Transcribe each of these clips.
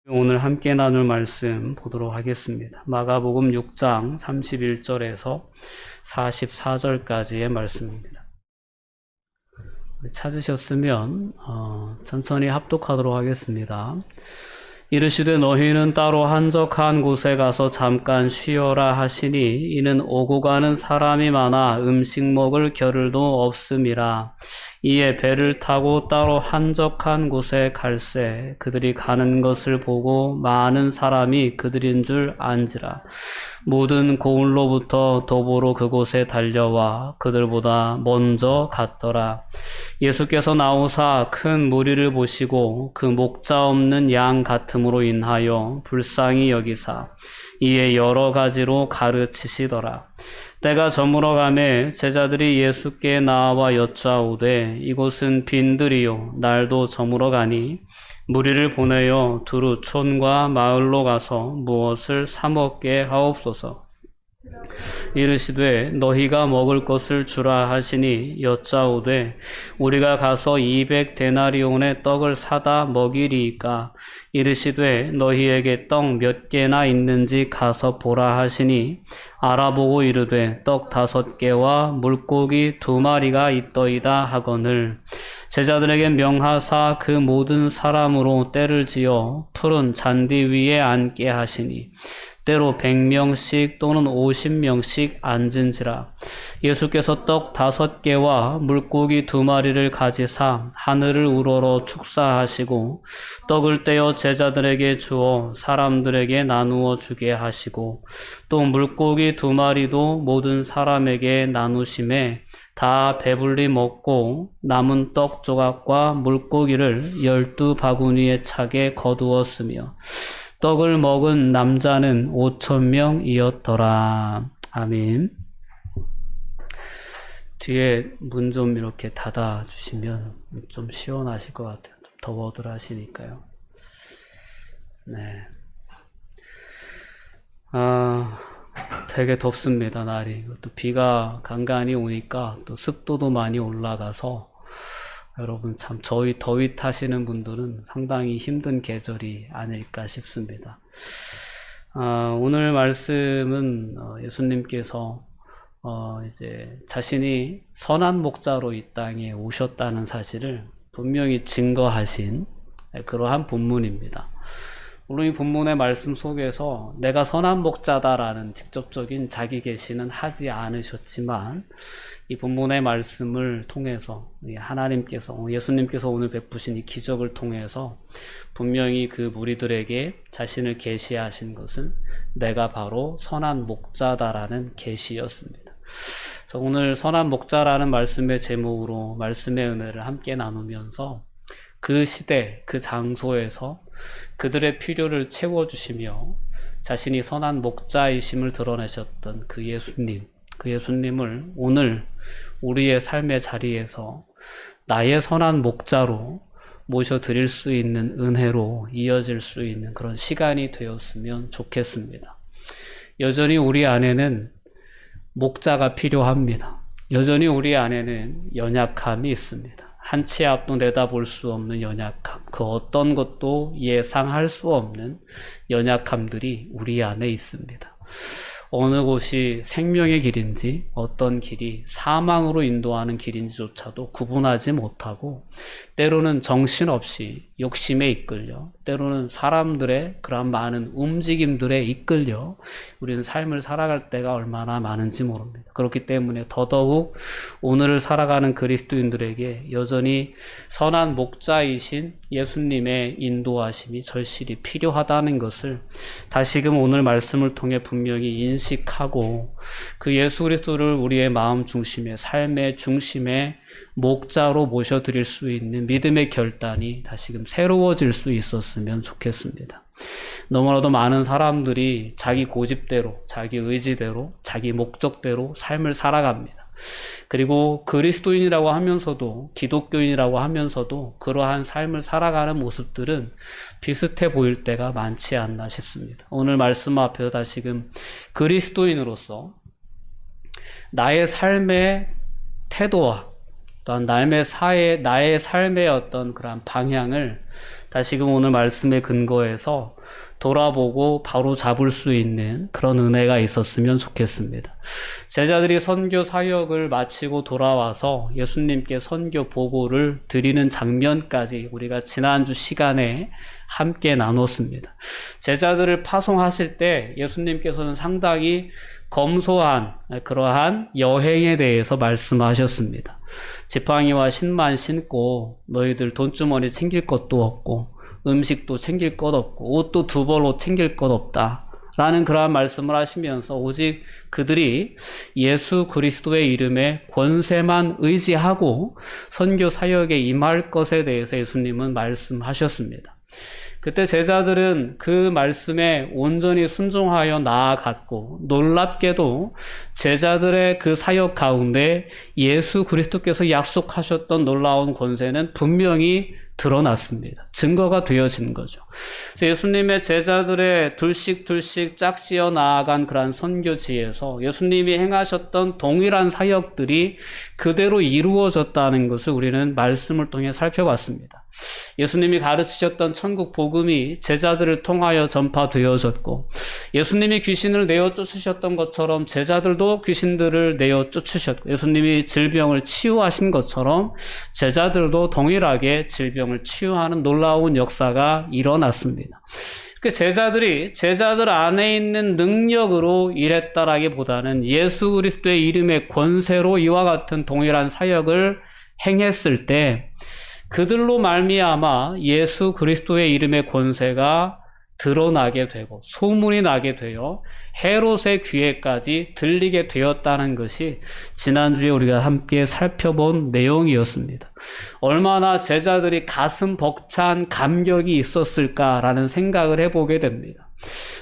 오늘 함께 나눌 말씀 보도록 하겠습니다. 마가복음 6장 31절에서 44절까지의 말씀입니다. 찾으셨으면 천천히 합독하도록 하겠습니다. 이르시되 너희는 따로 한적한 곳에 가서 잠깐 쉬어라 하시니 이는 오고 가는 사람이 많아 음식 먹을 겨를도 없음이라. 이에 배를 타고 따로 한적한 곳에 갈새 그들이 가는 것을 보고 많은 사람이 그들인 줄 안지라. 모든 고을로부터 도보로 그곳에 달려와 그들보다 먼저 갔더라. 예수께서 나오사 큰 무리를 보시고 그 목자 없는 양 같음으로 인하여 불쌍히 여기사 이에 여러 가지로 가르치시더라. 때가 저물어 가매 제자들이 예수께 나와 여짜오되 이곳은 빈들이요 날도 저물어 가니 무리를 보내어 두루 촌과 마을로 가서 무엇을 사 먹게 하옵소서. 이르시되 너희가 먹을 것을 주라 하시니 여짜오되 우리가 가서 200데나리온의 떡을 사다 먹이리이까. 이르시되 너희에게 떡 몇 개나 있는지 가서 보라 하시니 알아보고 이르되 떡 5개와 물고기 2마리가 있더이다 하거늘. 제자들에게 명하사 그 모든 사람으로 때를 지어 푸른 잔디 위에 앉게 하시니 때로 100명씩 또는 50명씩 앉은지라. 예수께서 떡 5개와 물고기 2마리를 가지사 하늘을 우러러 축사하시고 떡을 떼어 제자들에게 주어 사람들에게 나누어 주게 하시고 또 물고기 2마리도 모든 사람에게 나누심에 다 배불리 먹고 남은 떡 조각과 물고기를 12바구니에 차게 거두었으며 떡을 먹은 남자는 5,000명이었더라. 아멘. 뒤에 문 좀 이렇게 닫아주시면 좀 시원하실 것 같아요. 좀 더워들 하시니까요. 네. 되게 덥습니다, 날이. 또 비가 간간히 오니까 또 습도도 많이 올라가서 여러분 참 더위 타시는 분들은 상당히 힘든 계절이 아닐까 싶습니다. 오늘 말씀은 예수님께서 이제 자신이 선한 목자로 이 땅에 오셨다는 사실을 분명히 증거하신 그러한 본문입니다. 물론 이 본문의 말씀 속에서 내가 선한 목자다라는 직접적인 자기 계시는 하지 않으셨지만 이 본문의 말씀을 통해서 하나님께서 예수님께서 오늘 베푸신 이 기적을 통해서 분명히 그 무리들에게 자신을 계시하신 것은 내가 바로 선한 목자다라는 계시였습니다. 그래서 오늘 선한 목자라는 말씀의 제목으로 말씀의 은혜를 함께 나누면서 그 시대 그 장소에서 그들의 필요를 채워주시며 자신이 선한 목자이심을 드러내셨던 그 예수님을 오늘 우리의 삶의 자리에서 나의 선한 목자로 모셔드릴 수 있는 은혜로 이어질 수 있는 그런 시간이 되었으면 좋겠습니다. 여전히 우리 안에는 목자가 필요합니다. 여전히 우리 안에는 연약함이 있습니다. 한 치 앞도 내다볼 수 없는 연약함, 그 어떤 것도 예상할 수 없는 연약함들이 우리 안에 있습니다. 어느 곳이 생명의 길인지 어떤 길이 사망으로 인도하는 길인지조차도 구분하지 못하고 때로는 정신없이 욕심에 이끌려 때로는 사람들의 그런 많은 움직임들에 이끌려 우리는 삶을 살아갈 때가 얼마나 많은지 모릅니다. 그렇기 때문에 더더욱 오늘을 살아가는 그리스도인들에게 여전히 선한 목자이신 예수님의 인도하심이 절실히 필요하다는 것을 다시금 오늘 말씀을 통해 분명히 인식하고 그 예수 그리스도를 우리의 마음 중심에 삶의 중심에 목자로 모셔드릴 수 있는 믿음의 결단이 다시금 새로워질 수 있었으면 좋겠습니다. 너무나도 많은 사람들이 자기 고집대로, 자기 의지대로, 자기 목적대로 삶을 살아갑니다. 그리고 그리스도인이라고 하면서도 기독교인이라고 하면서도 그러한 삶을 살아가는 모습들은 비슷해 보일 때가 많지 않나 싶습니다. 오늘 말씀 앞에서 다시금 그리스도인으로서 나의 삶의 태도와 또한 나의 삶의 어떤 그런 방향을 다시금 오늘 말씀의 근거에서 돌아보고 바로 잡을 수 있는 그런 은혜가 있었으면 좋겠습니다. 제자들이 선교 사역을 마치고 돌아와서 예수님께 선교 보고를 드리는 장면까지 우리가 지난주 시간에 함께 나눴습니다. 제자들을 파송하실 때 예수님께서는 상당히 검소한 그러한 여행에 대해서 말씀하셨습니다. 지팡이와 신만 신고 너희들 돈주머니 챙길 것도 없고 음식도 챙길 것 없고 옷도 두 벌로 챙길 것 없다 라는 그러한 말씀을 하시면서 오직 그들이 예수 그리스도의 이름에 권세만 의지하고 선교 사역에 임할 것에 대해서 예수님은 말씀하셨습니다. 그때 제자들은 그 말씀에 온전히 순종하여 나아갔고 놀랍게도 제자들의 그 사역 가운데 예수 그리스도께서 약속하셨던 놀라운 권세는 분명히 드러났습니다. 증거가 되어진 거죠. 그래서 예수님의 제자들의 둘씩 짝지어 나아간 그러한 선교지에서 예수님이 행하셨던 동일한 사역들이 그대로 이루어졌다는 것을 우리는 말씀을 통해 살펴봤습니다. 예수님이 가르치셨던 천국 복음이 제자들을 통하여 전파되어졌고 예수님이 귀신을 내어 쫓으셨던 것처럼 제자들도 귀신들을 내어 쫓으셨고 예수님이 질병을 치유하신 것처럼 제자들도 동일하게 질병을 치유하는 놀라운 역사가 일어났습니다. 제자들이 제자들 안에 있는 능력으로 일했다라기보다는 예수 그리스도의 이름의 권세로 이와 같은 동일한 사역을 행했을 때 그들로 말미암아 예수 그리스도의 이름의 권세가 드러나게 되고 소문이 나게 되어 헤롯의 귀에까지 들리게 되었다는 것이 지난주에 우리가 함께 살펴본 내용이었습니다. 얼마나 제자들이 가슴 벅찬 감격이 있었을까라는 생각을 해보게 됩니다.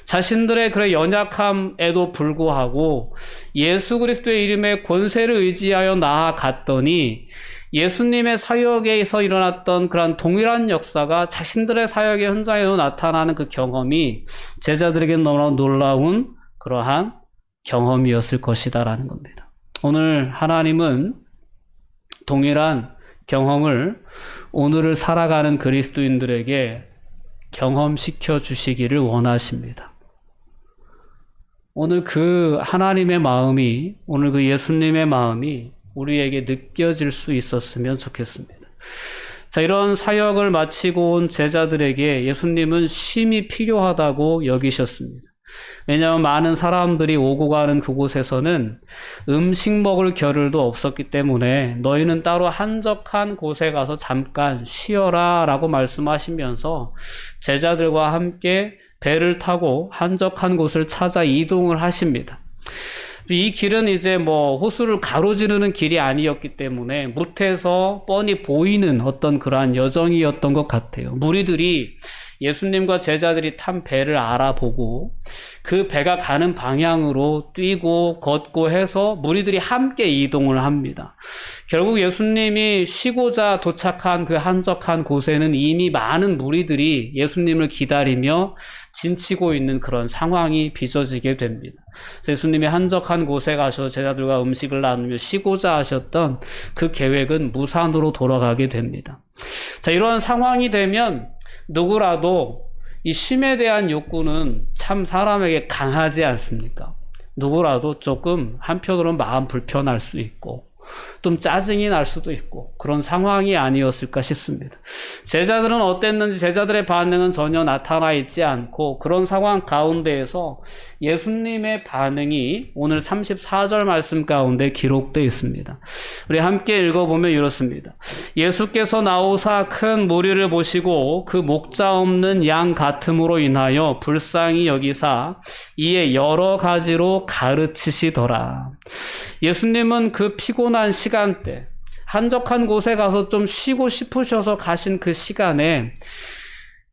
자신들의 그런 연약함에도 불구하고 예수 그리스도의 이름의 권세를 의지하여 나아갔더니 예수님의 사역에서 일어났던 그런 동일한 역사가 자신들의 사역의 현장에도 나타나는 그 경험이 제자들에게 너무나 놀라운 그러한 경험이었을 것이다라는 겁니다. 오늘 하나님은 동일한 경험을 오늘을 살아가는 그리스도인들에게 경험시켜 주시기를 원하십니다. 오늘 그 하나님의 마음이, 오늘 그 예수님의 마음이 우리에게 느껴질 수 있었으면 좋겠습니다. 자, 이런 사역을 마치고 온 제자들에게 예수님은 쉼이 필요하다고 여기셨습니다. 왜냐하면 많은 사람들이 오고 가는 그곳에서는 음식 먹을 겨를도 없었기 때문에 너희는 따로 한적한 곳에 가서 잠깐 쉬어라 라고 말씀하시면서 제자들과 함께 배를 타고 한적한 곳을 찾아 이동을 하십니다. 이 길은 이제 호수를 가로지르는 길이 아니었기 때문에 못해서 뻔히 보이는 어떤 그러한 여정이었던 것 같아요. 무리들이 예수님과 제자들이 탄 배를 알아보고 그 배가 가는 방향으로 뛰고 걷고 해서 무리들이 함께 이동을 합니다. 결국 예수님이 쉬고자 도착한 그 한적한 곳에는 이미 많은 무리들이 예수님을 기다리며 진치고 있는 그런 상황이 빚어지게 됩니다. 예수님이 한적한 곳에 가셔서 제자들과 음식을 나누며 쉬고자 하셨던 그 계획은 무산으로 돌아가게 됩니다. 자, 이런 상황이 되면 누구라도 이 쉼에 대한 욕구는 참 사람에게 강하지 않습니까? 누구라도 조금 한편으로는 마음 불편할 수 있고 좀 짜증이 날 수도 있고 그런 상황이 아니었을까 싶습니다. 제자들은 어땠는지 제자들의 반응은 전혀 나타나 있지 않고 그런 상황 가운데에서 예수님의 반응이 오늘 34절 말씀 가운데 기록되어 있습니다. 우리 함께 읽어보면 이렇습니다. 예수께서 나오사 큰 무리를 보시고 그 목자 없는 양 같음으로 인하여 불쌍히 여기사 이에 여러 가지로 가르치시더라. 예수님은 그 피곤한 시간대, 한적한 곳에 가서 좀 쉬고 싶으셔서 가신 그 시간에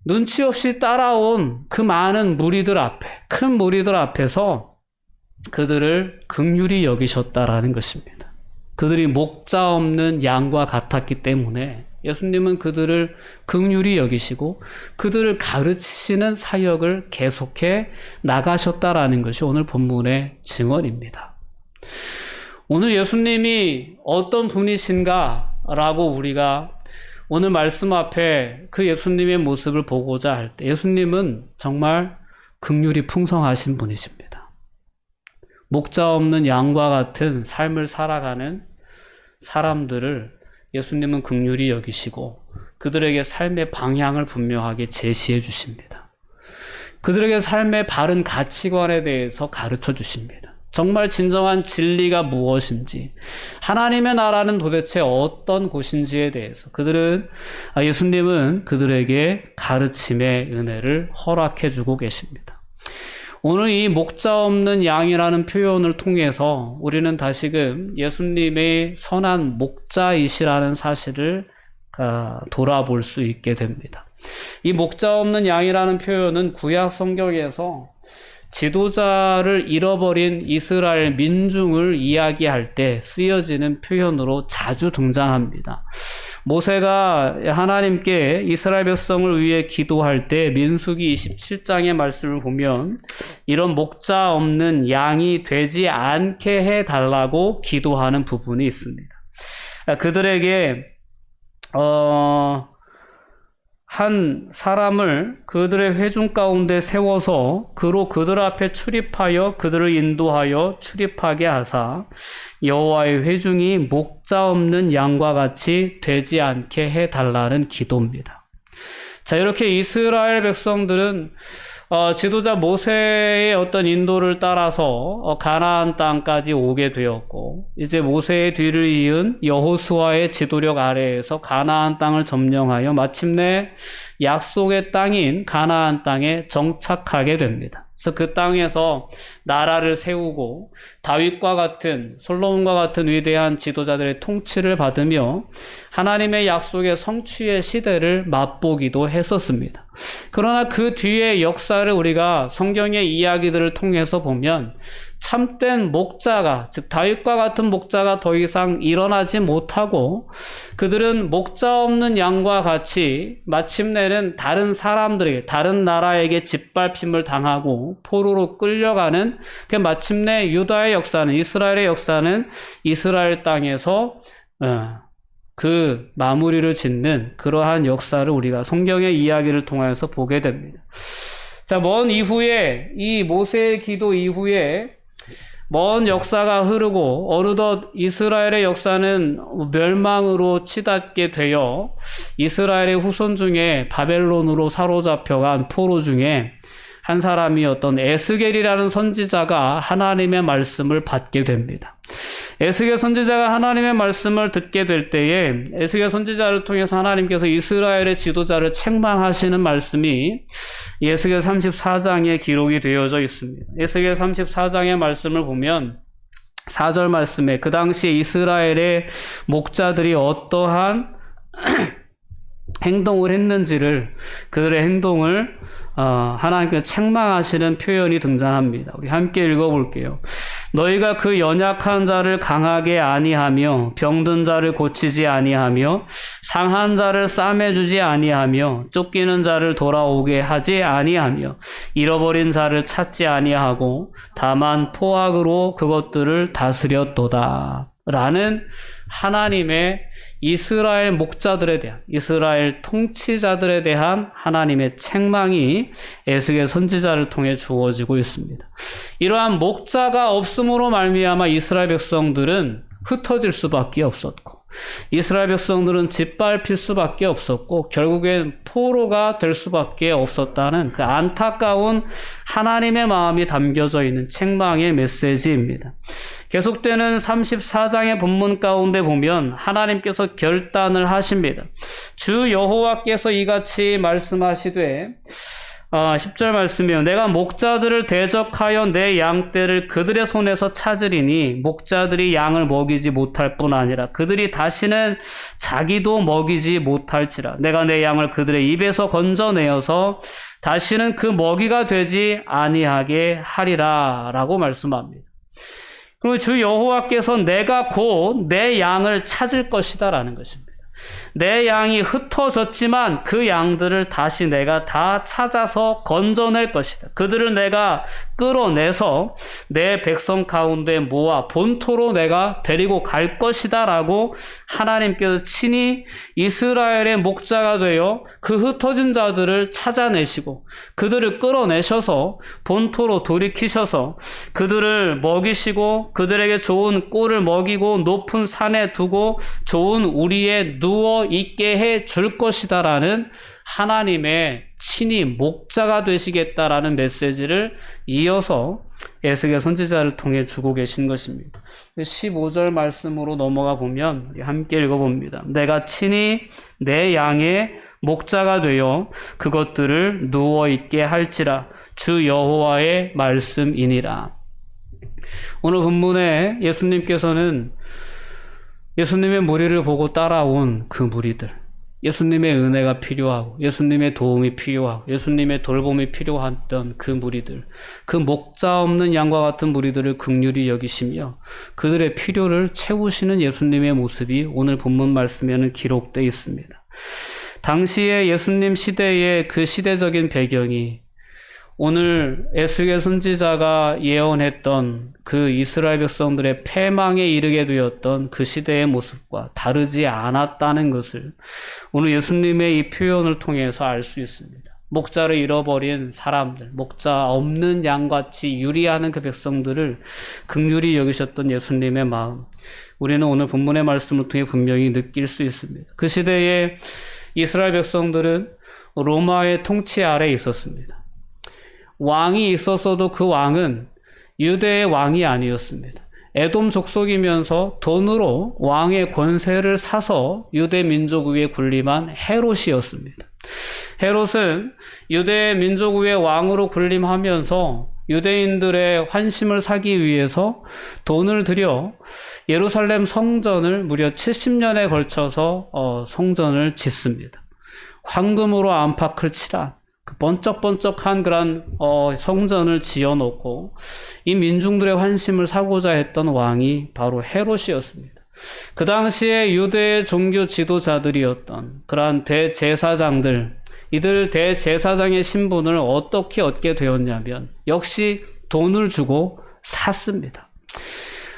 눈치 없이 따라온 그 많은 무리들 앞에, 큰 무리들 앞에서 그들을 긍휼히 여기셨다라는 것입니다. 그들이 목자 없는 양과 같았기 때문에 예수님은 그들을 긍휼히 여기시고 그들을 가르치시는 사역을 계속해 나가셨다라는 것이 오늘 본문의 증언입니다. 오늘 예수님이 어떤 분이신가 라고 우리가 오늘 말씀 앞에 그 예수님의 모습을 보고자 할 때 예수님은 정말 긍휼이 풍성하신 분이십니다. 목자 없는 양과 같은 삶을 살아가는 사람들을 예수님은 긍휼히 여기시고 그들에게 삶의 방향을 분명하게 제시해 주십니다. 그들에게 삶의 바른 가치관에 대해서 가르쳐 주십니다. 정말 진정한 진리가 무엇인지, 하나님의 나라는 도대체 어떤 곳인지에 대해서 예수님은 그들에게 가르침의 은혜를 허락해 주고 계십니다. 오늘 이 목자 없는 양이라는 표현을 통해서 우리는 다시금 예수님의 선한 목자이시라는 사실을 돌아볼 수 있게 됩니다. 이 목자 없는 양이라는 표현은 구약 성경에서 지도자를 잃어버린 이스라엘 민중을 이야기할 때 쓰여지는 표현으로 자주 등장합니다. 모세가 하나님께 이스라엘 백성을 위해 기도할 때 민수기 27장의 말씀을 보면 이런 목자 없는 양이 되지 않게 해달라고 기도하는 부분이 있습니다. 그들에게 한 사람을 그들의 회중 가운데 세워서 그로 그들 앞에 출입하여 그들을 인도하여 출입하게 하사 여호와의 회중이 목자 없는 양과 같이 되지 않게 해달라는 기도입니다. 자, 이렇게 이스라엘 백성들은 지도자 모세의 어떤 인도를 따라서 가나안 땅까지 오게 되었고, 이제 모세의 뒤를 이은 여호수아의 지도력 아래에서 가나안 땅을 점령하여 마침내 약속의 땅인 가나안 땅에 정착하게 됩니다. 그래서 그 땅에서 나라를 세우고 다윗과 같은 솔로몬과 같은 위대한 지도자들의 통치를 받으며 하나님의 약속의 성취의 시대를 맛보기도 했었습니다. 그러나 그 뒤의 역사를 우리가 성경의 이야기들을 통해서 보면 참된 목자가, 즉 다윗과 같은 목자가 더 이상 일어나지 못하고 그들은 목자 없는 양과 같이 마침내는 다른 사람들에게, 다른 나라에게 짓밟힘을 당하고 포로로 끌려가는, 마침내 유다의 역사는, 이스라엘의 역사는 이스라엘 땅에서 그 마무리를 짓는 그러한 역사를 우리가 성경의 이야기를 통해서 보게 됩니다. 자, 먼 이후에, 이 모세의 기도 이후에 먼 역사가 흐르고 어느덧 이스라엘의 역사는 멸망으로 치닫게 되어 이스라엘의 후손 중에 바벨론으로 사로잡혀간 포로 중에 한 사람이 어떤 에스겔이라는 선지자가 하나님의 말씀을 받게 됩니다. 에스겔 선지자가 하나님의 말씀을 듣게 될 때에 에스겔 선지자를 통해서 하나님께서 이스라엘의 지도자를 책망하시는 말씀이 에스겔 34장에 기록이 되어져 있습니다. 에스겔 34장의 말씀을 보면 4절 말씀에 그 당시 이스라엘의 목자들이 어떠한 행동을 했는지를, 그들의 행동을 하나님께서 책망하시는 표현이 등장합니다. 우리 함께 읽어볼게요. 너희가 그 연약한 자를 강하게 아니하며 병든 자를 고치지 아니하며 상한 자를 싸매주지 아니하며 쫓기는 자를 돌아오게 하지 아니하며 잃어버린 자를 찾지 아니하고 다만 포악으로 그것들을 다스렸도다 라는 하나님의 이스라엘 목자들에 대한, 이스라엘 통치자들에 대한 하나님의 책망이 에스겔 선지자를 통해 주어지고 있습니다. 이러한 목자가 없음으로 말미암아 이스라엘 백성들은 흩어질 수밖에 없었고 이스라엘 백성들은 짓밟힐 수밖에 없었고 결국엔 포로가 될 수밖에 없었다는 그 안타까운 하나님의 마음이 담겨져 있는 책망의 메시지입니다. 계속되는 34장의 본문 가운데 보면 하나님께서 결단을 하십니다. 주 여호와께서 이같이 말씀하시되 10절 말씀이요. 내가 목자들을 대적하여 내 양떼를 그들의 손에서 찾으리니 목자들이 양을 먹이지 못할 뿐 아니라 그들이 다시는 자기도 먹이지 못할지라. 내가 내 양을 그들의 입에서 건져내어서 다시는 그 먹이가 되지 아니하게 하리라 라고 말씀합니다. 그리고 주 여호와께서 내가 곧 내 양을 찾을 것이다 라는 것입니다. 내 양이 흩어졌지만 그 양들을 다시 내가 다 찾아서 건져낼 것이다. 그들을 내가 끌어내서 내 백성 가운데 모아 본토로 내가 데리고 갈 것이다 라고 하나님께서 친히 이스라엘의 목자가 되어 그 흩어진 자들을 찾아내시고 그들을 끌어내셔서 본토로 돌이키셔서 그들을 먹이시고 그들에게 좋은 꿀을 먹이고 높은 산에 두고 좋은 우리에 누워 있게 해 줄 것이다 라는 하나님의 친히 목자가 되시겠다라는 메시지를 이어서 에스겔 선지자를 통해 주고 계신 것입니다. 15절 말씀으로 넘어가 보면 함께 읽어봅니다. 내가 친히 내 양의 목자가 되어 그것들을 누워있게 할지라 주 여호와의 말씀이니라. 오늘 본문에 예수님께서는 예수님의 무리를 보고 따라온 그 무리들, 예수님의 은혜가 필요하고 예수님의 도움이 필요하고 예수님의 돌봄이 필요했던 그 무리들, 그 목자 없는 양과 같은 무리들을 긍휼히 여기시며 그들의 필요를 채우시는 예수님의 모습이 오늘 본문 말씀에는 기록되어 있습니다. 당시에 예수님 시대의 그 시대적인 배경이 오늘 에스겔 선지자가 예언했던 그 이스라엘 백성들의 패망에 이르게 되었던 그 시대의 모습과 다르지 않았다는 것을 오늘 예수님의 이 표현을 통해서 알 수 있습니다. 목자를 잃어버린 사람들, 목자 없는 양같이 유리하는 그 백성들을 긍휼히 여기셨던 예수님의 마음, 우리는 오늘 본문의 말씀을 통해 분명히 느낄 수 있습니다. 그 시대에 이스라엘 백성들은 로마의 통치 아래에 있었습니다. 왕이 있었어도 그 왕은 유대의 왕이 아니었습니다. 에돔 족속이면서 돈으로 왕의 권세를 사서 유대 민족 위에 군림한 헤롯이었습니다. 헤롯은 유대 민족 위에 왕으로 군림하면서 유대인들의 환심을 사기 위해서 돈을 들여 예루살렘 성전을 무려 70년에 걸쳐서 성전을 짓습니다. 황금으로 안팎을 칠한 그 번쩍번쩍한 그런 성전을 지어놓고 이 민중들의 환심을 사고자 했던 왕이 바로 헤롯이었습니다. 그 당시에 유대의 종교 지도자들이었던 그러한 대제사장들, 이들 대제사장의 신분을 어떻게 얻게 되었냐면 역시 돈을 주고 샀습니다.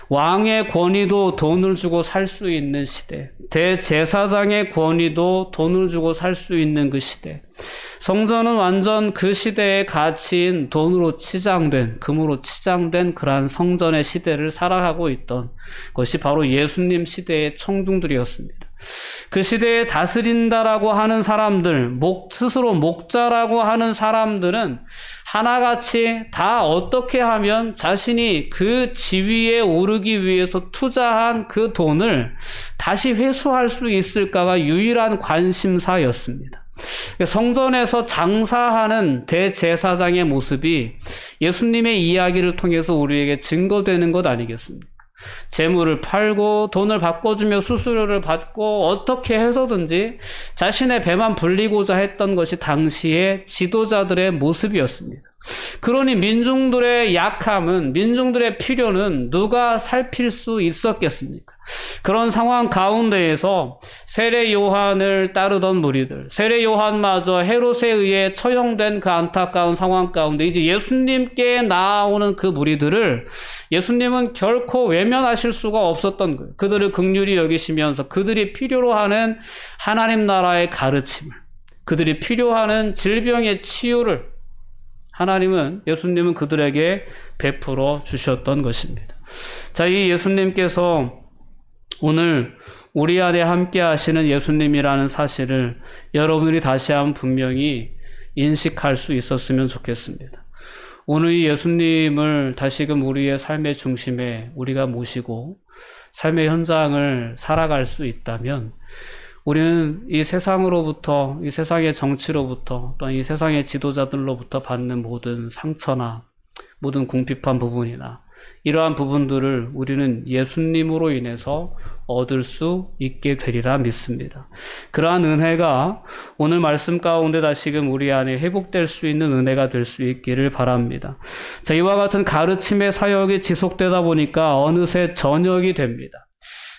왕의 권위도 돈을 주고 살 수 있는 시대, 대제사장의 권위도 돈을 주고 살 수 있는 그 시대, 성전은 완전 그 시대의 가치인 돈으로 치장된, 금으로 치장된 그러한 성전의 시대를 살아가고 있던 것이 바로 예수님 시대의 청중들이었습니다. 그 시대에 다스린다라고 하는 사람들, 스스로 목자라고 하는 사람들은 하나같이 다 어떻게 하면 자신이 그 지위에 오르기 위해서 투자한 그 돈을 다시 회수할 수 있을까가 유일한 관심사였습니다. 성전에서 장사하는 대제사장의 모습이 예수님의 이야기를 통해서 우리에게 증거되는 것 아니겠습니까? 재물을 팔고 돈을 바꿔주며 수수료를 받고 어떻게 해서든지 자신의 배만 불리고자 했던 것이 당시의 지도자들의 모습이었습니다. 그러니 민중들의 약함은, 민중들의 필요는 누가 살필 수 있었겠습니까? 그런 상황 가운데에서 세례 요한을 따르던 무리들, 세례 요한마저 헤롯에 의해 처형된 그 안타까운 상황 가운데 이제 예수님께 나아오는 그 무리들을 예수님은 결코 외면하실 수가 없었던 거예요. 그들을 긍휼히 여기시면서 그들이 필요로 하는 하나님 나라의 가르침을, 그들이 필요하는 질병의 치유를 예수님은 그들에게 베풀어 주셨던 것입니다. 자, 이 예수님께서 오늘 우리 안에 함께 하시는 예수님이라는 사실을 여러분들이 다시 한번 분명히 인식할 수 있었으면 좋겠습니다. 오늘 이 예수님을 다시금 우리의 삶의 중심에 우리가 모시고 삶의 현장을 살아갈 수 있다면 우리는 이 세상으로부터, 이 세상의 정치로부터, 또한 이 세상의 지도자들로부터 받는 모든 상처나 모든 궁핍한 부분이나 이러한 부분들을 우리는 예수님으로 인해서 얻을 수 있게 되리라 믿습니다. 그러한 은혜가 오늘 말씀 가운데 다시금 우리 안에 회복될 수 있는 은혜가 될 수 있기를 바랍니다. 자, 이와 같은 가르침의 사역이 지속되다 보니까 어느새 저녁이 됩니다.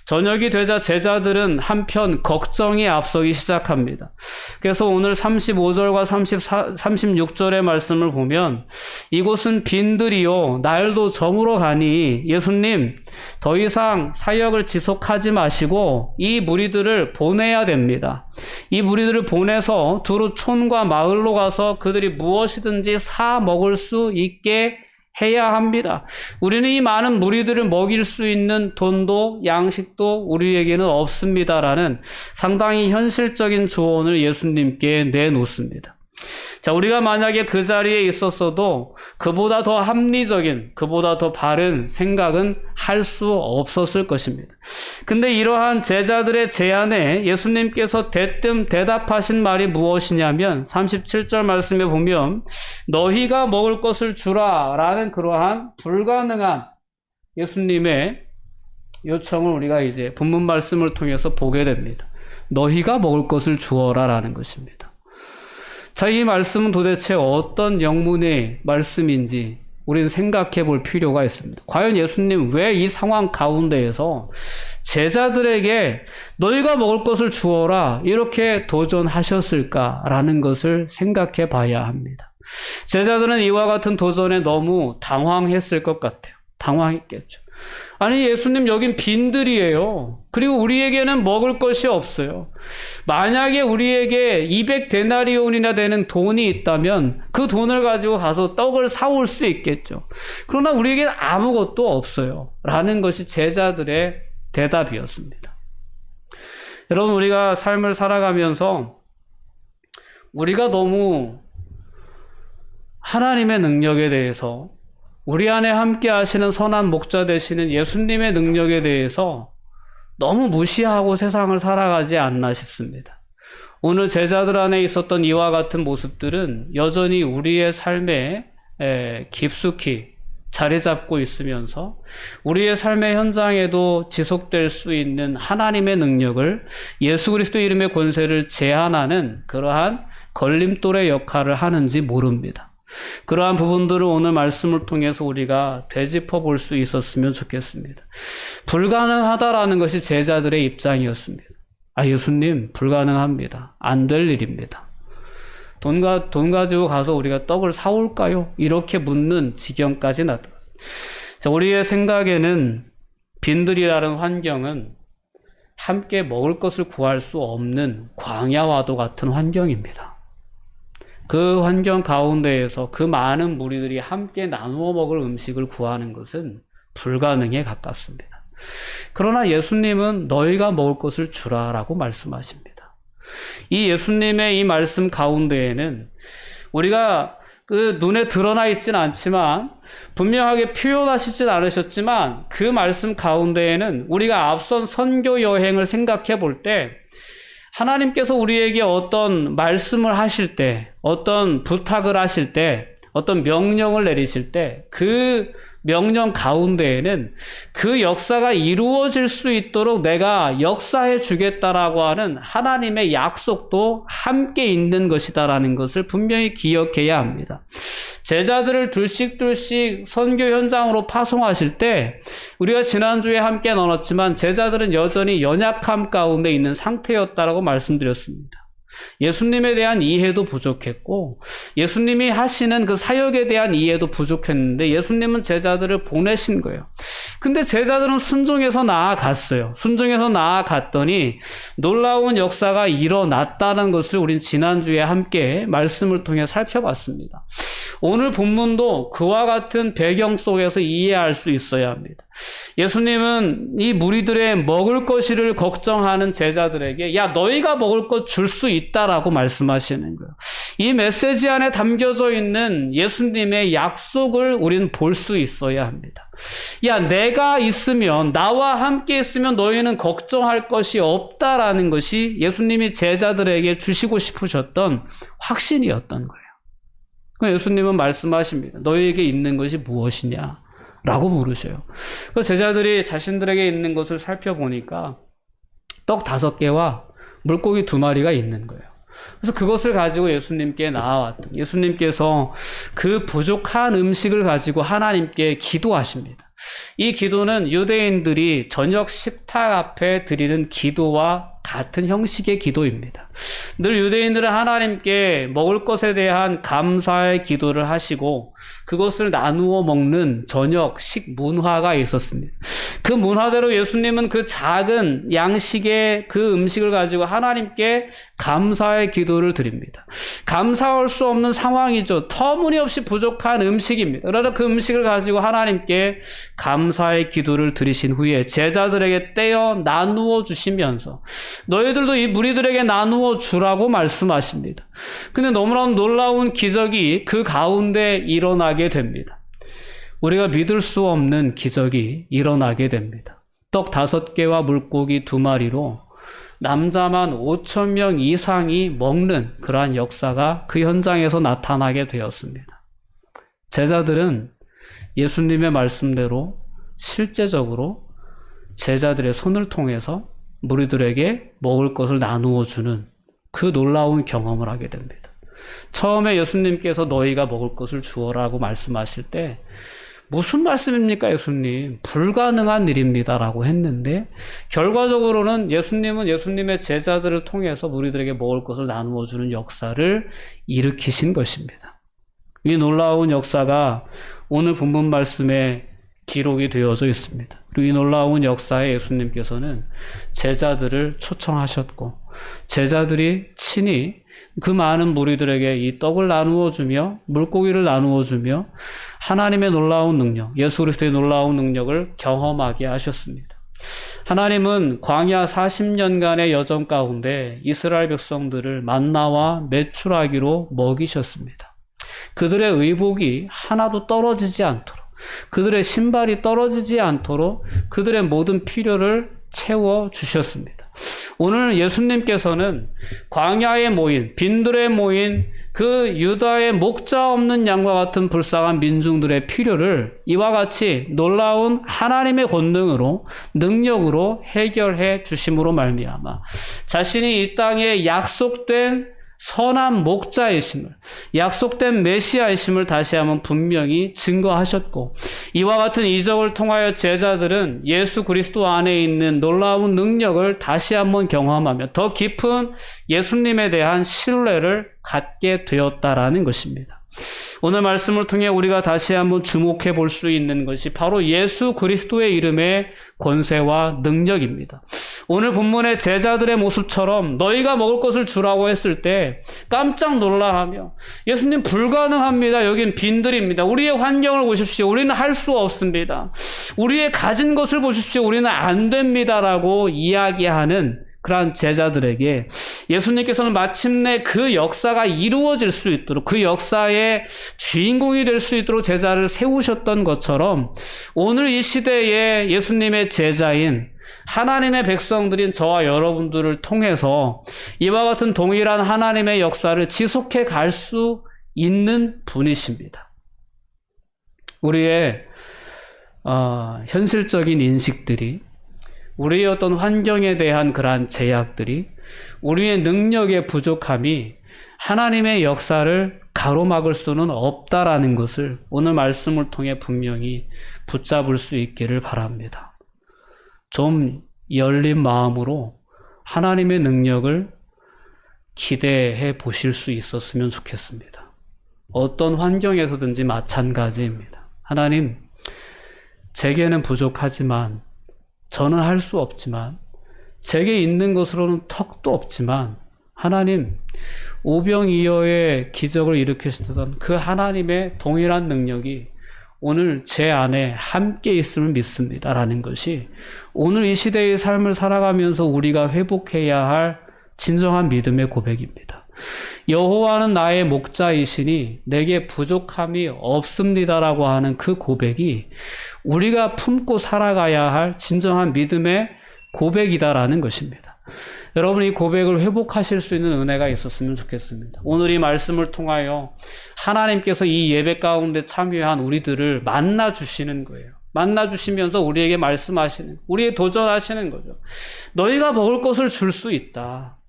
저녁이 되자 제자들은 한편 걱정이 앞서기 시작합니다. 그래서 오늘 35절과 36절의 말씀을 보면 이곳은 빈들이요 날도 저물어 가니 예수님 더 이상 사역을 지속하지 마시고 이 무리들을 보내야 됩니다. 이 무리들을 보내서 두루 촌과 마을로 가서 그들이 무엇이든지 사 먹을 수 있게 해야 합니다. 우리는 이 많은 무리들을 먹일 수 있는 돈도 양식도 우리에게는 없습니다라는 상당히 현실적인 조언을 예수님께 내놓습니다. 자, 우리가 만약에 그 자리에 있었어도 그보다 더 합리적인, 그보다 더 바른 생각은 할 수 없었을 것입니다. 근데 이러한 제자들의 제안에 예수님께서 대뜸 대답하신 말이 무엇이냐면 37절 말씀에 보면 너희가 먹을 것을 주라 라는 그러한 불가능한 예수님의 요청을 우리가 이제 본문 말씀을 통해서 보게 됩니다. 너희가 먹을 것을 주어라 라는 것입니다. 자, 이 말씀은 도대체 어떤 영문의 말씀인지 우리는 생각해 볼 필요가 있습니다. 과연 예수님 왜 이 상황 가운데에서 제자들에게 너희가 먹을 것을 주어라 이렇게 도전하셨을까라는 것을 생각해 봐야 합니다. 제자들은 이와 같은 도전에 너무 당황했을 것 같아요. 당황했겠죠. 아니 예수님 여긴 빈들이에요. 그리고 우리에게는 먹을 것이 없어요. 만약에 우리에게 200데나리온이나 되는 돈이 있다면 그 돈을 가지고 가서 떡을 사올 수 있겠죠. 그러나 우리에게는 아무것도 없어요. 라는 것이 제자들의 대답이었습니다. 여러분 우리가 삶을 살아가면서 우리가 너무 하나님의 능력에 대해서 우리 안에 함께 하시는 선한 목자 되시는 예수님의 능력에 대해서 너무 무시하고 세상을 살아가지 않나 싶습니다. 오늘 제자들 안에 있었던 이와 같은 모습들은 여전히 우리의 삶에 깊숙이 자리 잡고 있으면서 우리의 삶의 현장에도 지속될 수 있는 하나님의 능력을 예수 그리스도 이름의 권세를 제한하는 그러한 걸림돌의 역할을 하는지 모릅니다. 그러한 부분들을 오늘 말씀을 통해서 우리가 되짚어 볼 수 있었으면 좋겠습니다. 불가능하다라는 것이 제자들의 입장이었습니다. 아, 예수님, 불가능합니다. 안 될 일입니다. 돈 가지고 가서 우리가 떡을 사올까요? 이렇게 묻는 지경까지 나타났습니다. 자, 우리의 생각에는 빈들이라는 환경은 함께 먹을 것을 구할 수 없는 광야와도 같은 환경입니다. 그 환경 가운데에서 그 많은 무리들이 함께 나누어 먹을 음식을 구하는 것은 불가능에 가깝습니다. 그러나 예수님은 너희가 먹을 것을 주라라고 말씀하십니다. 이 예수님의 이 말씀 가운데에는 우리가 그 눈에 드러나 있진 않지만 분명하게 표현하시진 않으셨지만 그 말씀 가운데에는 우리가 앞선 선교 여행을 생각해 볼 때 하나님께서 우리에게 어떤 말씀을 하실 때, 어떤 부탁을 하실 때, 어떤 명령을 내리실 때 그 명령 가운데에는 그 역사가 이루어질 수 있도록 내가 역사해 주겠다라고 하는 하나님의 약속도 함께 있는 것이다라는 것을 분명히 기억해야 합니다. 제자들을 둘씩 선교 현장으로 파송하실 때 우리가 지난주에 함께 나눴지만 제자들은 여전히 연약함 가운데 있는 상태였다라고 말씀드렸습니다. 예수님에 대한 이해도 부족했고 예수님이 하시는 그 사역에 대한 이해도 부족했는데 예수님은 제자들을 보내신 거예요. 근데 제자들은 순종해서 나아갔어요. 순종해서 나아갔더니 놀라운 역사가 일어났다는 것을 우린 지난주에 함께 말씀을 통해 살펴봤습니다. 오늘 본문도 그와 같은 배경 속에서 이해할 수 있어야 합니다. 예수님은 이 무리들의 먹을 것을 걱정하는 제자들에게 야 너희가 먹을 것 줄 수 있다라고 말씀하시는 거예요. 이 메시지 안에 담겨져 있는 예수님의 약속을 우리는 볼 수 있어야 합니다. 야 내가 있으면 나와 함께 있으면 너희는 걱정할 것이 없다라는 것이 예수님이 제자들에게 주시고 싶으셨던 확신이었던 거예요. 예수님은 말씀하십니다. 너희에게 있는 것이 무엇이냐? 라고 물으셔요. 제자들이 자신들에게 있는 것을 살펴보니까 떡 5개와 물고기 2마리가 있는 거예요. 그래서 그것을 가지고 예수님께 나아왔던 예수님께서 그 부족한 음식을 가지고 하나님께 기도하십니다. 이 기도는 유대인들이 저녁 식탁 앞에 드리는 기도와 같은 형식의 기도입니다. 늘 유대인들은 하나님께 먹을 것에 대한 감사의 기도를 하시고 그것을 나누어 먹는 저녁 식문화가 있었습니다. 그 문화대로 예수님은 그 작은 양식의 그 음식을 가지고 하나님께 감사의 기도를 드립니다. 감사할 수 없는 상황이죠. 터무니없이 부족한 음식입니다. 그러나 그 음식을 가지고 하나님께 감사의 기도를 드리신 후에 제자들에게 떼어 나누어 주시면서 너희들도 이 무리들에게 나누어 주라고 말씀하십니다. 근데 너무나 놀라운 기적이 그 가운데 일어나게 됩니다. 우리가 믿을 수 없는 기적이 일어나게 됩니다. 떡 5개와 물고기 2마리로 남자만 5,000명 이상이 먹는 그러한 역사가 그 현장에서 나타나게 되었습니다. 제자들은 예수님의 말씀대로 실제적으로 제자들의 손을 통해서 무리들에게 먹을 것을 나누어 주는 그 놀라운 경험을 하게 됩니다. 처음에 예수님께서 너희가 먹을 것을 주어라고 말씀하실 때 무슨 말씀입니까, 예수님? 불가능한 일입니다라고 했는데 결과적으로는 예수님은 예수님의 제자들을 통해서 무리들에게 먹을 것을 나누어 주는 역사를 일으키신 것입니다. 이 놀라운 역사가 오늘 본문 말씀에 기록이 되어져 있습니다. 그리고 이 놀라운 역사에 예수님께서는 제자들을 초청하셨고 제자들이 친히 그 많은 무리들에게 이 떡을 나누어 주며 물고기를 나누어 주며 하나님의 놀라운 능력, 예수 그리스도의 놀라운 능력을 경험하게 하셨습니다. 하나님은 광야 40년간의 여정 가운데 이스라엘 백성들을 만나와 메추라기로 먹이셨습니다. 그들의 의복이 하나도 떨어지지 않도록, 그들의 신발이 떨어지지 않도록 그들의 모든 필요를 채워주셨습니다. 오늘 예수님께서는 광야에 모인, 빈들에 모인 그 유다의 목자 없는 양과 같은 불쌍한 민중들의 필요를 이와 같이 놀라운 하나님의 권능으로, 능력으로 해결해 주심으로 말미암아 자신이 이 땅에 약속된 선한 목자이심을, 약속된 메시아이심을 다시 한번 분명히 증거하셨고 이와 같은 이적을 통하여 제자들은 예수 그리스도 안에 있는 놀라운 능력을 다시 한번 경험하며 더 깊은 예수님에 대한 신뢰를 갖게 되었다라는 것입니다. 오늘 말씀을 통해 우리가 다시 한번 주목해 볼 수 있는 것이 바로 예수 그리스도의 이름의 권세와 능력입니다. 오늘 본문의 제자들의 모습처럼 너희가 먹을 것을 주라고 했을 때 깜짝 놀라하며 예수님 불가능합니다. 여긴 빈들입니다. 우리의 환경을 보십시오. 우리는 할 수 없습니다. 우리의 가진 것을 보십시오. 우리는 안 됩니다라고 이야기하는 그러한 제자들에게 예수님께서는 마침내 그 역사가 이루어질 수 있도록 그 역사의 주인공이 될 수 있도록 제자를 세우셨던 것처럼 오늘 이 시대에 예수님의 제자인 하나님의 백성들인 저와 여러분들을 통해서 이와 같은 동일한 하나님의 역사를 지속해 갈 수 있는 분이십니다. 우리의 현실적인 인식들이, 우리의 어떤 환경에 대한 그러한 제약들이, 우리의 능력의 부족함이 하나님의 역사를 가로막을 수는 없다라는 것을 오늘 말씀을 통해 분명히 붙잡을 수 있기를 바랍니다. 좀 열린 마음으로 하나님의 능력을 기대해 보실 수 있었으면 좋겠습니다. 어떤 환경에서든지 마찬가지입니다. 하나님, 제게는 부족하지만, 저는 할 수 없지만, 제게 있는 것으로는 턱도 없지만, 하나님, 오병이어의 기적을 일으키시던 그 하나님의 동일한 능력이 오늘 제 안에 함께 있음을 믿습니다. 라는 것이 오늘 이 시대의 삶을 살아가면서 우리가 회복해야 할 진정한 믿음의 고백입니다. 여호와는 나의 목자이시니 내게 부족함이 없습니다라고 하는 그 고백이 우리가 품고 살아가야 할 진정한 믿음의 고백이다라는 것입니다. 여러분, 이 고백을 회복하실 수 있는 은혜가 있었으면 좋겠습니다. 오늘 이 말씀을 통하여 하나님께서 이 예배 가운데 참여한 우리들을 만나주시는 거예요. 만나주시면서 우리에게 말씀하시는, 우리에게 도전하시는 거죠. 너희가 먹을 것을 줄 수 있다.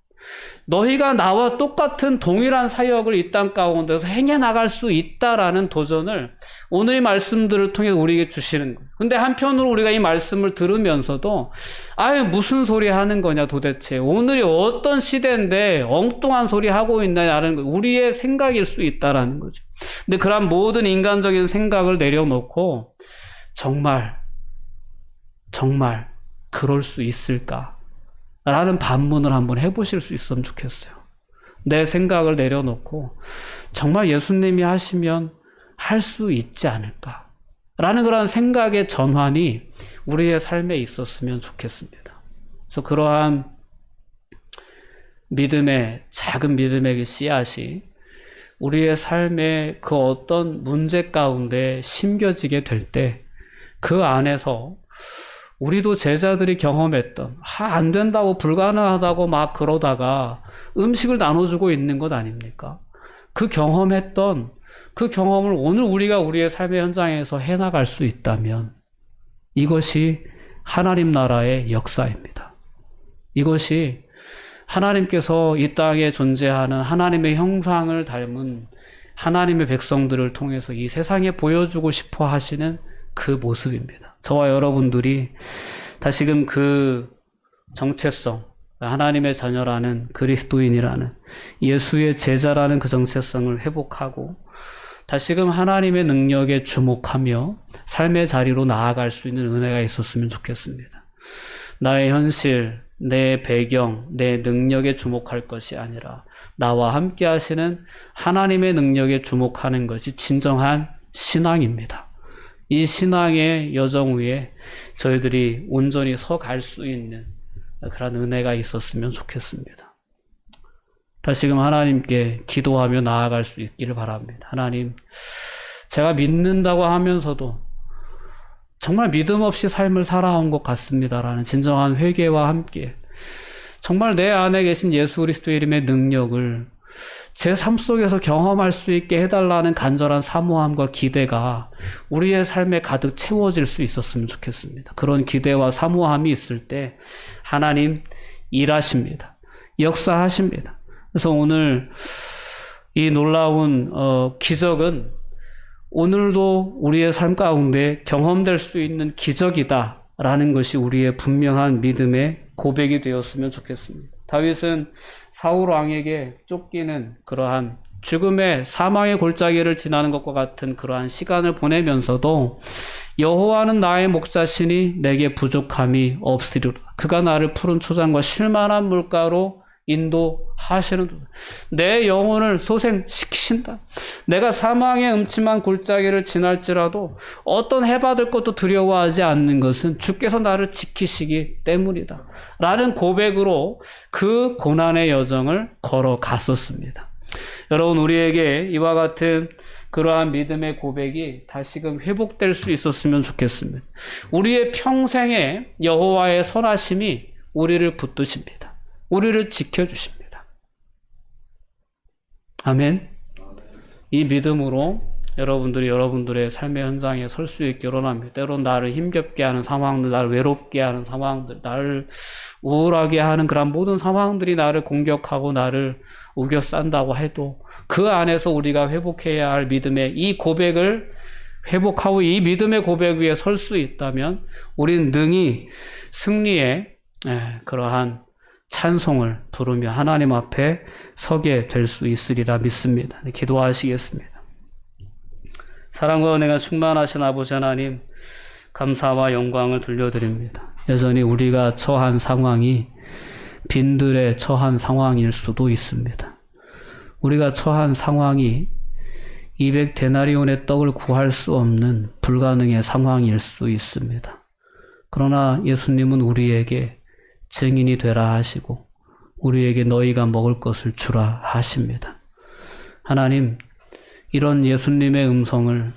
너희가 나와 똑같은 동일한 사역을 이 땅 가운데서 행해 나갈 수 있다라는 도전을 오늘 이 말씀들을 통해 우리에게 주시는 거예요. 근데 한편으로 우리가 이 말씀을 들으면서도 아유 무슨 소리 하는 거냐 도대체, 오늘이 어떤 시대인데 엉뚱한 소리 하고 있나라는 우리의 생각일 수 있다라는 거죠. 근데 그런 모든 인간적인 생각을 내려놓고 정말 그럴 수 있을까? 라는 반문을 한번 해보실 수 있으면 좋겠어요. 내 생각을 내려놓고 정말 예수님이 하시면 할 수 있지 않을까? 라는 그런 생각의 전환이 우리의 삶에 있었으면 좋겠습니다. 그래서 그러한 작은 믿음의 그 씨앗이 우리의 삶의 그 어떤 문제 가운데 심겨지게 될 때 그 안에서 우리도 제자들이 경험했던 안 된다고 불가능하다고 막 그러다가 음식을 나눠주고 있는 것 아닙니까? 그 경험을 오늘 우리가 우리의 삶의 현장에서 해나갈 수 있다면 이것이 하나님 나라의 역사입니다. 이것이 하나님께서 이 땅에 존재하는 하나님의 형상을 닮은 하나님의 백성들을 통해서 이 세상에 보여주고 싶어 하시는 그 모습입니다. 저와 여러분들이 다시금 그 정체성, 하나님의 자녀라는 그리스도인이라는 예수의 제자라는 그 정체성을 회복하고 다시금 하나님의 능력에 주목하며 삶의 자리로 나아갈 수 있는 은혜가 있었으면 좋겠습니다. 나의 현실, 내 배경, 내 능력에 주목할 것이 아니라 나와 함께 하시는 하나님의 능력에 주목하는 것이 진정한 신앙입니다. 이 신앙의 여정 위에 저희들이 온전히 서갈 수 있는 그런 은혜가 있었으면 좋겠습니다. 다시금 하나님께 기도하며 나아갈 수 있기를 바랍니다. 하나님, 제가 믿는다고 하면서도 정말 믿음 없이 삶을 살아온 것 같습니다라는 진정한 회개와 함께 정말 내 안에 계신 예수 그리스도의 이름의 능력을 제 삶 속에서 경험할 수 있게 해달라는 간절한 사모함과 기대가 우리의 삶에 가득 채워질 수 있었으면 좋겠습니다. 그런 기대와 사모함이 있을 때 하나님 일하십니다. 역사하십니다. 그래서 오늘 이 놀라운 기적은 오늘도 우리의 삶 가운데 경험될 수 있는 기적이다라는 것이 우리의 분명한 믿음의 고백이 되었으면 좋겠습니다. 다윗은 사울 왕에게 쫓기는 그러한 죽음의 사망의 골짜기를 지나는 것과 같은 그러한 시간을 보내면서도 여호와는 나의 목자시니 내게 부족함이 없으리로다. 그가 나를 푸른 초장과 쉴만한 물가로 인도하시는 내 영혼을 소생시키신다. 내가 사망의 음침한 골짜기를 지날지라도 어떤 해받을 것도 두려워하지 않는 것은 주께서 나를 지키시기 때문이다 라는 고백으로 그 고난의 여정을 걸어갔었습니다. 여러분, 우리에게 이와 같은 그러한 믿음의 고백이 다시금 회복될 수 있었으면 좋겠습니다. 우리의 평생에 여호와의 선하심이 우리를 붙드십니다. 우리를 지켜주십니다. 아멘. 이 믿음으로 여러분들이 여러분들의 삶의 현장에 설 수 있게 원합니다. 때론 나를 힘겹게 하는 상황들, 나를 외롭게 하는 상황들, 나를 우울하게 하는 그런 모든 상황들이 나를 공격하고 나를 우겨싼다고 해도 그 안에서 우리가 회복해야 할 믿음의 이 고백을 회복하고 이 믿음의 고백 위에 설 수 있다면 우리는 능히 승리의 그러한 찬송을 부르며 하나님 앞에 서게 될 수 있으리라 믿습니다. 기도하시겠습니다. 사랑과 은혜가 충만하신 아버지 하나님, 감사와 영광을 돌려드립니다. 여전히 우리가 처한 상황이 빈들에 처한 상황일 수도 있습니다. 우리가 처한 상황이 200데나리온의 떡을 구할 수 없는 불가능의 상황일 수 있습니다. 그러나 예수님은 우리에게 증인이 되라 하시고 우리에게 너희가 먹을 것을 주라 하십니다. 하나님, 이런 예수님의 음성을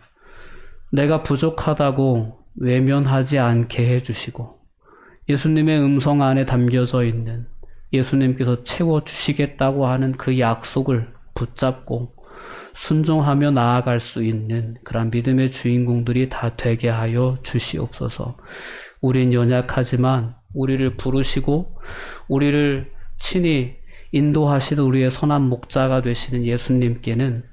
내가 부족하다고 외면하지 않게 해주시고 예수님의 음성 안에 담겨져 있는 예수님께서 채워주시겠다고 하는 그 약속을 붙잡고 순종하며 나아갈 수 있는 그런 믿음의 주인공들이 다 되게 하여 주시옵소서. 우린 연약하지만 우리를 부르시고 우리를 친히 인도하시는 우리의 선한 목자가 되시는 예수님께는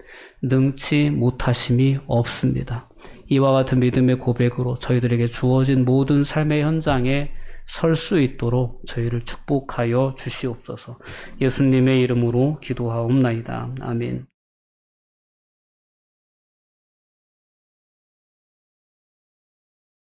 능치 못하심이 없습니다. 이와 같은 믿음의 고백으로 저희들에게 주어진 모든 삶의 현장에 설 수 있도록 저희를 축복하여 주시옵소서. 예수님의 이름으로 기도하옵나이다. 아멘.